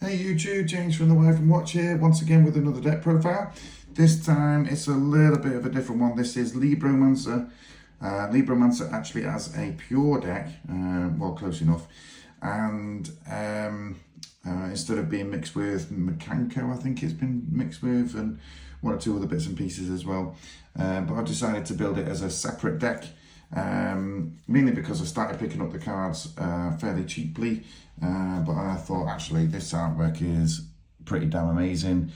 Hey YouTube, James from the Wife and Watch here, once again with another deck profile. This time it's a little bit of a different one. This is Libromancer. Libromancer actually has a pure deck, well close enough, and instead of being mixed with Mekanko, I think it's been mixed with, and one or two other bits and pieces as well. But I decided to build it as a separate deck. Mainly because I started picking up the cards fairly cheaply, but I thought actually this artwork is pretty damn amazing.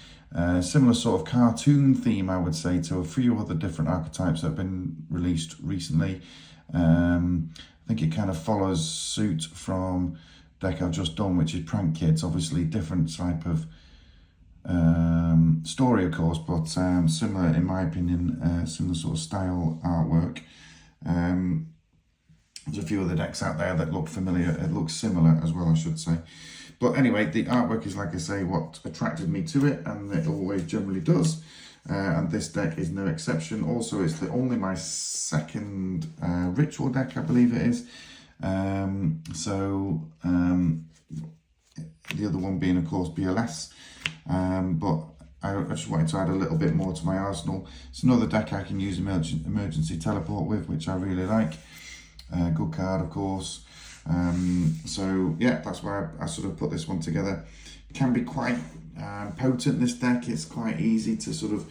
Similar sort of cartoon theme, I would say, to a few other different archetypes that have been released recently. I think it kind of follows suit from deck I've just done, which is Prank Kids. Obviously different type of story, of course, but similar, in my opinion, similar sort of style artwork. There's a few other decks out there that look familiar, it looks similar as well, I should say. But anyway, the artwork is, like I say, what attracted me to it, and it always generally does. And this deck is no exception. Also, it's only my second ritual deck, I believe it is. The other one being, of course, BLS. But I just wanted to add a little bit more to my arsenal. It's another deck I can use emergency teleport with, which I really like. Good card, of course. So yeah, that's why I sort of put this one together. It can be quite potent, this deck. It's quite easy to sort of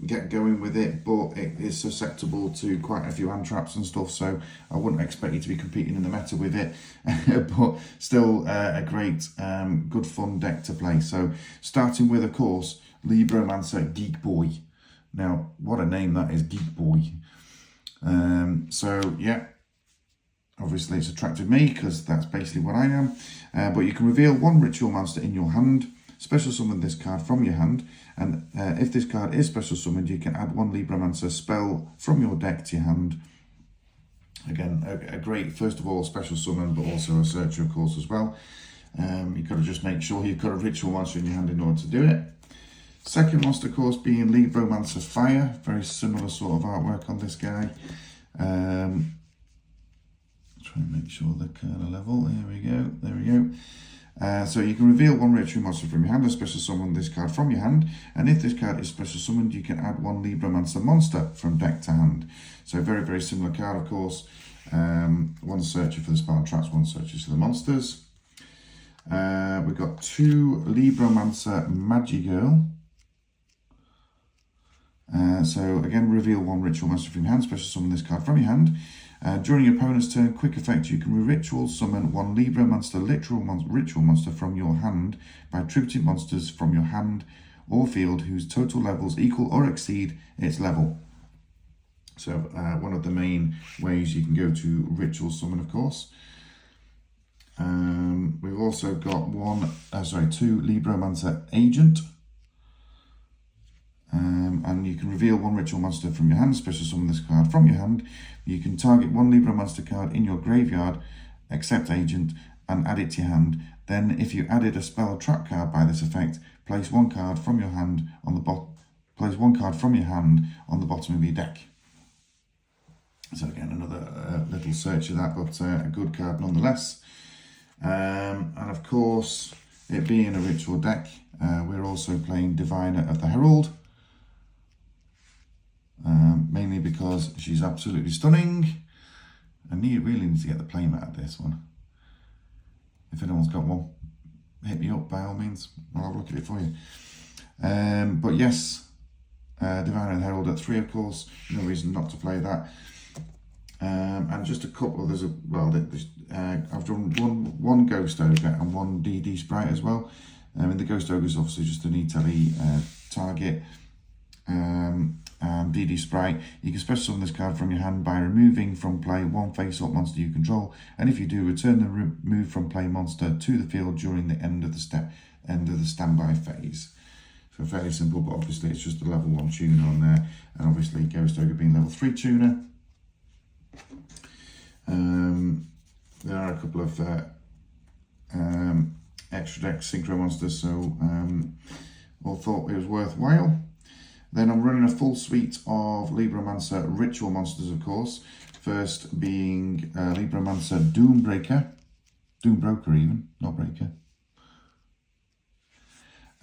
get going with it, but it is susceptible to quite a few hand traps and stuff, so I wouldn't expect you to be competing in the meta with it. But still a great good fun deck to play. So starting with, of course, Libromancer Geek Boy. Now what a name that is, Geek Boy. So yeah, obviously it's attracted me because that's basically what I am. But you can reveal one ritual monster in your hand, special summon this card from your hand, and if this card is special summoned, you can add one Libromancer spell from your deck to your hand. Again, a great, first of all, special summon, but also a searcher, of course, as well. You've got to just make sure you've got a ritual monster in your hand in order to do it. Second monster, of course, being Libromancer Fire. Very similar sort of artwork on this guy. Try and make sure they're kind of level. There we go. There we go. So you can reveal one ritual monster from your hand and special summon this card from your hand. And if this card is special summoned, you can add one Libromancer monster from deck to hand. So very, very similar card, of course. One searcher for the spell and traps, one searcher for the monsters. We've got two Libromancer Magigirl. So again, reveal one ritual monster from your hand, special summon this card from your hand. During your opponent's turn, quick effect, you can ritual summon one Libromancer ritual monster from your hand by attributing monsters from your hand or field whose total levels equal or exceed its level. So one of the main ways you can go to ritual summon, of course. We've also got two Libromancer Agent. And you can reveal one ritual monster from your hand, special summon this card from your hand. You can target one Libromancer card in your graveyard, except Agent, and add it to your hand. Then, if you added a spell or trap card by this effect, place one card from your hand on the bottom. Place one card from your hand on the bottom of your deck. So again, another little search of that, but a good card nonetheless. And of course, it being a ritual deck, we're also playing Diviner of the Herald. Mainly because she's absolutely stunning. I really need to get the playmat at this one. If anyone's got one, hit me up by all means. I'll have a look at it for you. But yes, Diviner of the Herald at 3, of course. No reason not to play that. And just a couple. I've done one Ghost Ogre and one DD Sprite as well. And the Ghost Ogre is obviously just an E-Tele target. And DD Sprite, you can special summon this card from your hand by removing from play one face-up monster you control, and if you do, return the remove from play monster to the field during the end of the standby phase. So fairly simple, but obviously it's just a level 1 tuner on there, and obviously Ghost Ogre being level 3 tuner. There are a couple of extra deck synchro monsters, so all thought it was worthwhile. Then I'm running a full suite of Libromancer ritual monsters, of course. First being Libromancer Doombroker even, not Breaker.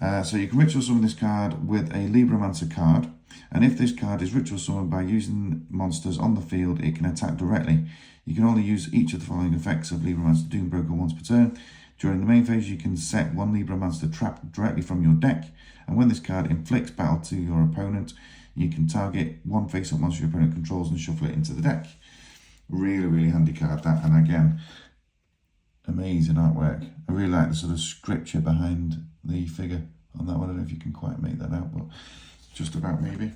So you can ritual summon this card with a Libromancer card, and if this card is ritual summoned by using monsters on the field, it can attack directly. You can only use each of the following effects of Libromancer Doombroker once per turn. During the main phase, you can set one Libromancer trap directly from your deck, and when this card inflicts battle to your opponent, you can target one face-up monster your opponent controls and shuffle it into the deck. Really, really handy card, that, and again, amazing artwork. I really like the sort of scripture behind the figure on that one. I don't know if you can quite make that out, but just about maybe.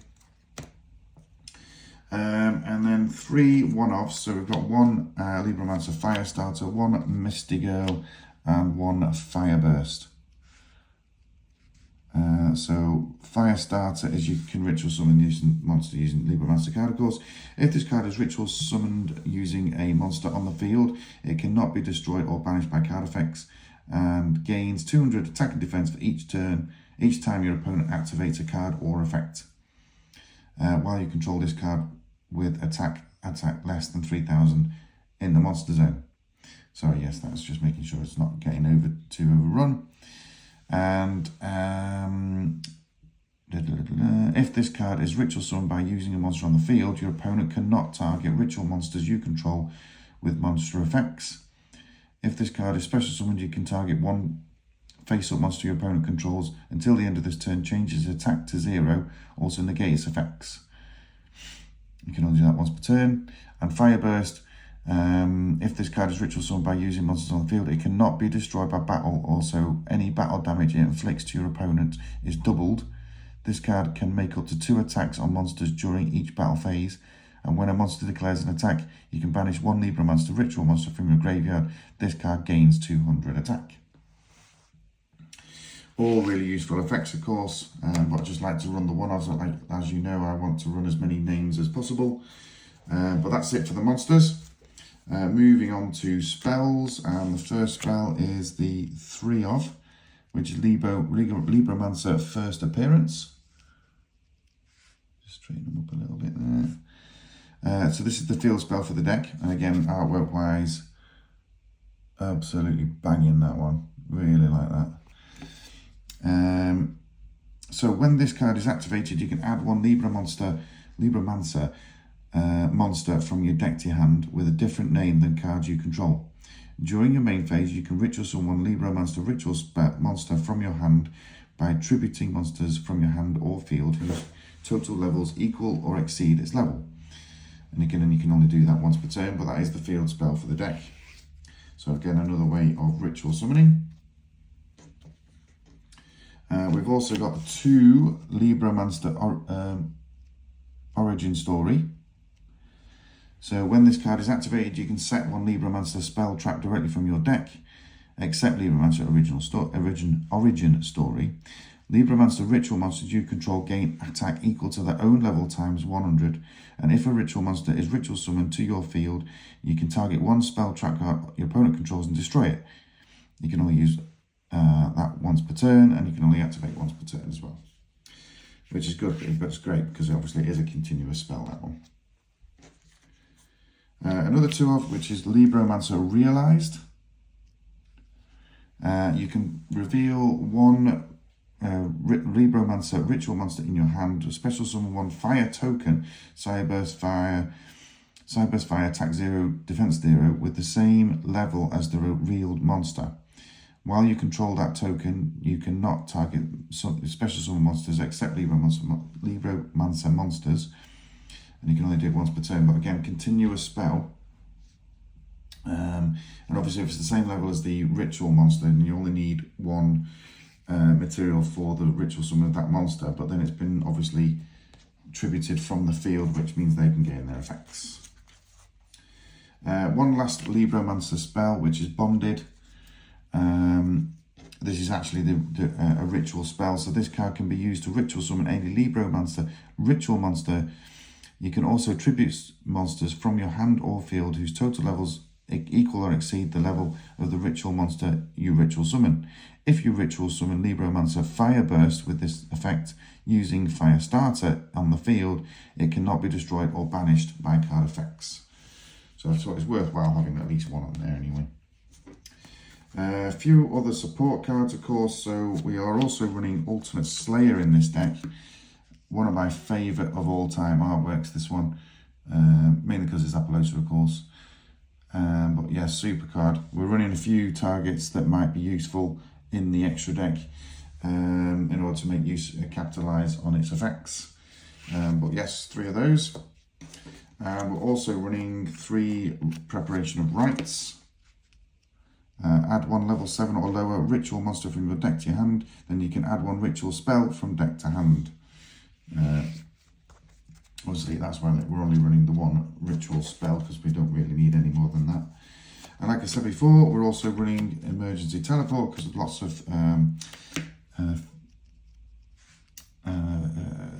And then 3 one-offs. So we've got one Libromancer Firestarter, one Misty Girl, and one Fireburst. So Firestarter is you can ritual summon using monster using Libromancer card, of course. If this card is ritual summoned using a monster on the field, it cannot be destroyed or banished by card effects, and gains 200 attack and defense for each turn, each time your opponent activates a card or effect. While you control this card with attack less than 3,000 in the monster zone. Sorry, yes, that's just making sure it's not getting overrun. And if this card is ritual summoned by using a monster on the field, your opponent cannot target ritual monsters you control with monster effects. If this card is special summoned, you can target one face-up monster your opponent controls until the end of this turn, changes attack to 0, also negate its effects. You can only do that once per turn. And Fireburst, if this card is ritual summoned by using monsters on the field, it cannot be destroyed by battle. Also, any battle damage it inflicts to your opponent is doubled. This card can make up to 2 attacks on monsters during each battle phase. And when a monster declares an attack, you can banish one Libromancer ritual monster from your graveyard. This card gains 200 attack. All really useful effects, of course, but I just like to run the one-offs. As you know, I want to run as many names as possible. But that's it for the monsters. Moving on to spells, and the first spell is the 3-of, which is Libromancer First Appearance. Just straighten them up a little bit there. So this is the field spell for the deck, and again, artwork-wise, absolutely banging that one. Really like that. So when this card is activated, you can add one Libromancer monster from your deck to your hand with a different name than cards you control. During your main phase, you can ritual summon one Libromancer ritual monster from your hand by attributing monsters from your hand or field whose total levels equal or exceed its level. And again, you can only do that once per turn, but that is the field spell for the deck. So again, another way of ritual summoning. We've also got 2 Libromancer Origin Story. So when this card is activated, you can set one Libromancer spell trap directly from your deck, except Libromancer Origin Story. Libromancer ritual monsters you control gain attack equal to their own level times 100, and if a ritual monster is ritual summoned to your field, you can target one spell trap card your opponent controls and destroy it. You can only use that once per turn, and you can only activate once per turn as well, which is good, but it's great because obviously it is a continuous spell, that one. Another 2-of, which is Libromancer Realized. You can reveal one Libromancer ritual monster in your hand, special summon one fire token, Cyburst Fire, attack 0, defense 0, with the same level as the revealed monster. While you control that token, you cannot target special summon monsters except Libromancer monsters, and you can only do it once per turn. But again, continuous spell. And obviously, if it's the same level as the ritual monster, then you only need one material for the ritual summon of that monster. But then it's been obviously attributed from the field, which means they can gain their effects. One last Libromancer spell, which is Bonded. This is actually a ritual spell, so this card can be used to ritual summon any Libromancer ritual monster. You can also attribute monsters from your hand or field whose total levels equal or exceed the level of the ritual monster you ritual summon. If you ritual summon Libromancer Fireburst with this effect using Firestarter on the field, it cannot be destroyed or banished by card effects. So I thought it's worthwhile having at least one on there anyway. A few other support cards, of course. So we are also running Ultimate Slayer in this deck. One of my favourite of all time artworks, this one. Mainly because it's Appaloosa, of course. But yeah, super card. We're running a few targets that might be useful in the extra deck in order to make use, capitalise on its effects. But yes, 3 of those. We're also running 3 Preparation of Rites. Add 1 level 7 or lower ritual monster from your deck to your hand. Then you can add 1 ritual spell from deck to hand. Obviously, that's why we're only running the 1 ritual spell because we don't really need any more than that. And like I said before, we're also running emergency teleport because of lots of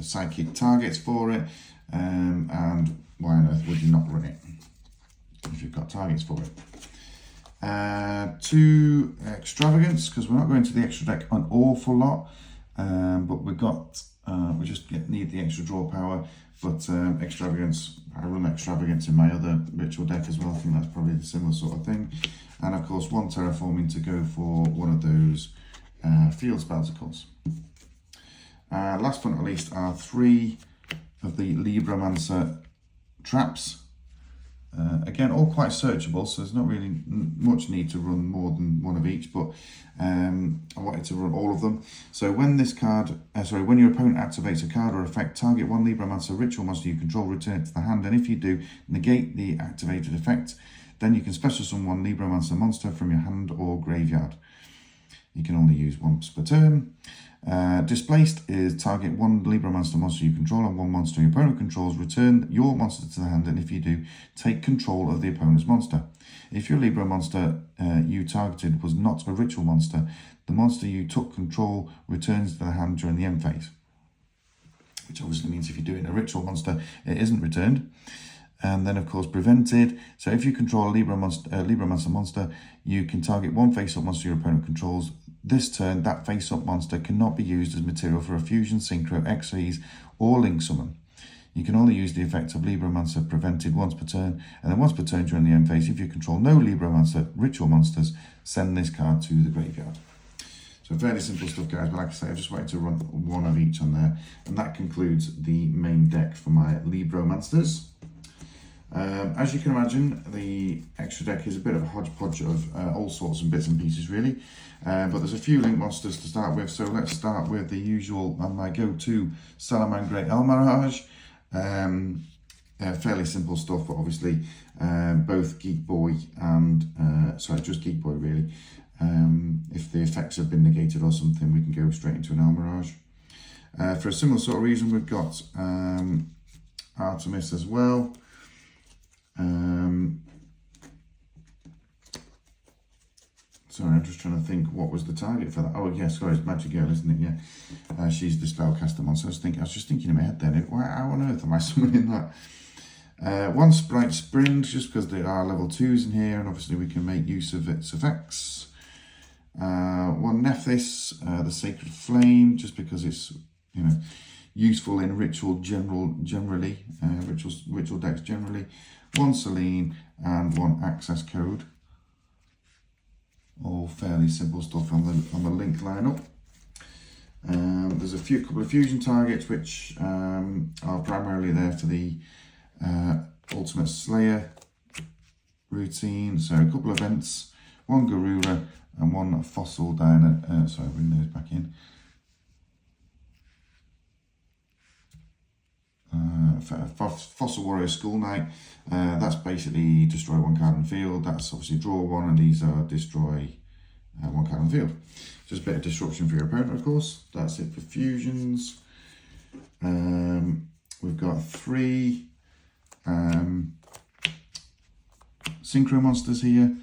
psychic targets for it. And why on earth would you not run it if you've got targets for it? 2 extravagance because we're not going to the extra deck an awful lot, but we just need the extra draw power. But extravagance, I run extravagance in my other ritual deck as well. I think that's probably the similar sort of thing. And of course, 1 terraforming to go for one of those field spells, of course. Last but not least are 3 of the Libromancer traps. Again, all quite searchable, so there's not really much need to run more than 1 of each, but I wanted to run all of them. So when this card, when your opponent activates a card or effect, target 1 Libromancer ritual monster you control, return it to the hand, and if you do, negate the activated effect. Then you can special summon 1 Libromancer monster from your hand or graveyard. You can only use once per turn. Displaced is target 1 Libromancer monster you control and 1 monster your opponent controls, return your monster to the hand, and if you do, take control of the opponent's monster. If your Libromancer you targeted was not a ritual monster, the monster you took control returns to the hand during the end phase. Which obviously means if you're doing a ritual monster, it isn't returned. And then, of course, prevented. So if you control a Libromancer monster, you can target 1 face-up monster your opponent controls. This turn, that face-up monster cannot be used as material for a fusion, synchro, Xyz, or link summon. You can only use the effect of Libromancer prevented once per turn, and then once per turn during the end phase. If you control no Libromancer ritual monsters, send this card to the graveyard. So fairly simple stuff, guys, but like I say, I just wanted to run 1 of each on there. And that concludes the main deck for my Libromancers. As you can imagine, the extra deck is a bit of a hodgepodge of all sorts of bits and pieces, really. But there's a few link monsters to start with, so let's start with the usual and my go-to Salamangre Elmirage. Fairly simple stuff, but obviously both Geek Boy and, just Geek Boy, really. If the effects have been negated or something, we can go straight into an Elmirage. For a similar sort of reason, we've got Artemis as well. Sorry, I'm just trying to think what was the target for that. Oh, yeah, sorry, it's Magic Girl, isn't it? Yeah, she's the spellcaster monster. I was just thinking in my head then, how on earth am I summoning that? 1 Sprite Sprint, just because there are level 2s in here, and obviously we can make use of its effects. 1 Nephthys, the Sacred Flame, just because it's, useful in ritual generally, ritual decks generally. 1 Selene and 1 Access Code. All fairly simple stuff on the link lineup. There's a couple of fusion targets which are primarily there for the Ultimate Slayer routine. So a couple of events, 1 Garura and 1 Fossil Diner. Bring those back in. Fossil Warrior School Night, that's basically destroy 1 card on the field. That's obviously draw 1, and these are destroy 1 card on the field. Just a bit of disruption for your opponent, of course. That's it for fusions. We've got 3 synchro monsters here.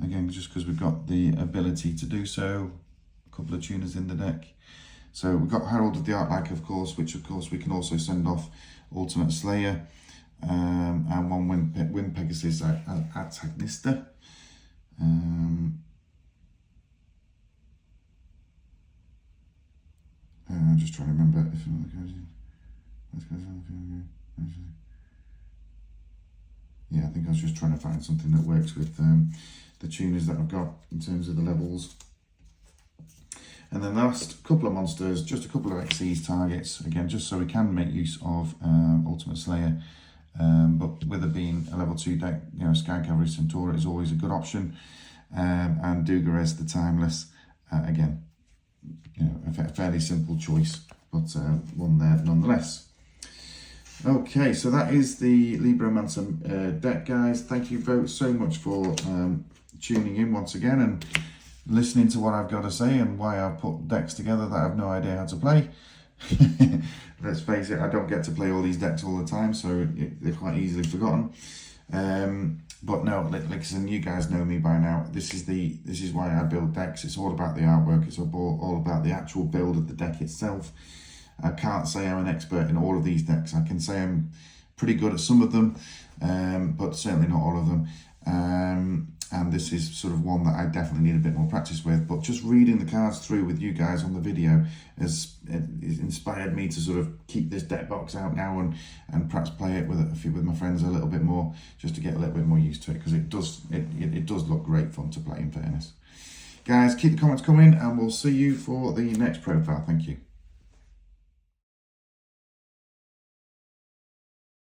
Again, just because we've got the ability to do so. A couple of tuners in the deck. So we've got Herald of the Arclight, of course, which of course we can also send off Ultimate Slayer, and 1 Wind Pegasus Antagonista. I'm just trying to remember if yeah, I think I was just trying to find something that works with the tuners that I've got in terms of the levels. And then the last couple of monsters, just a couple of Xyz targets, again, just so we can make use of Ultimate Slayer. But with it being a level 2 deck, you know, Sky Cavalry Centaur is always a good option. And Dugarez the Timeless, again, you know, a fairly simple choice, but one there nonetheless. Okay, so that is the Libromancer deck, guys. Thank you both so much for tuning in once again and listening to what I've got to say and why I've put decks together that I have no idea how to play. Let's face it, I don't get to play all these decks all the time, so they're quite easily forgotten. But no, like I said, you guys know me by now. This is why I build decks. It's all about the artwork. It's all about the actual build of the deck itself. I can't say I'm an expert in all of these decks. I can say I'm pretty good at some of them, but certainly not all of them. And this is sort of one that I definitely need a bit more practice with. But just reading the cards through with you guys on the video has inspired me to sort of keep this deck box out now and perhaps play it with my friends a little bit more, just to get a little bit more used to it, because it does look great fun to play, in fairness. Guys, keep the comments coming, and we'll see you for the next profile. Thank you.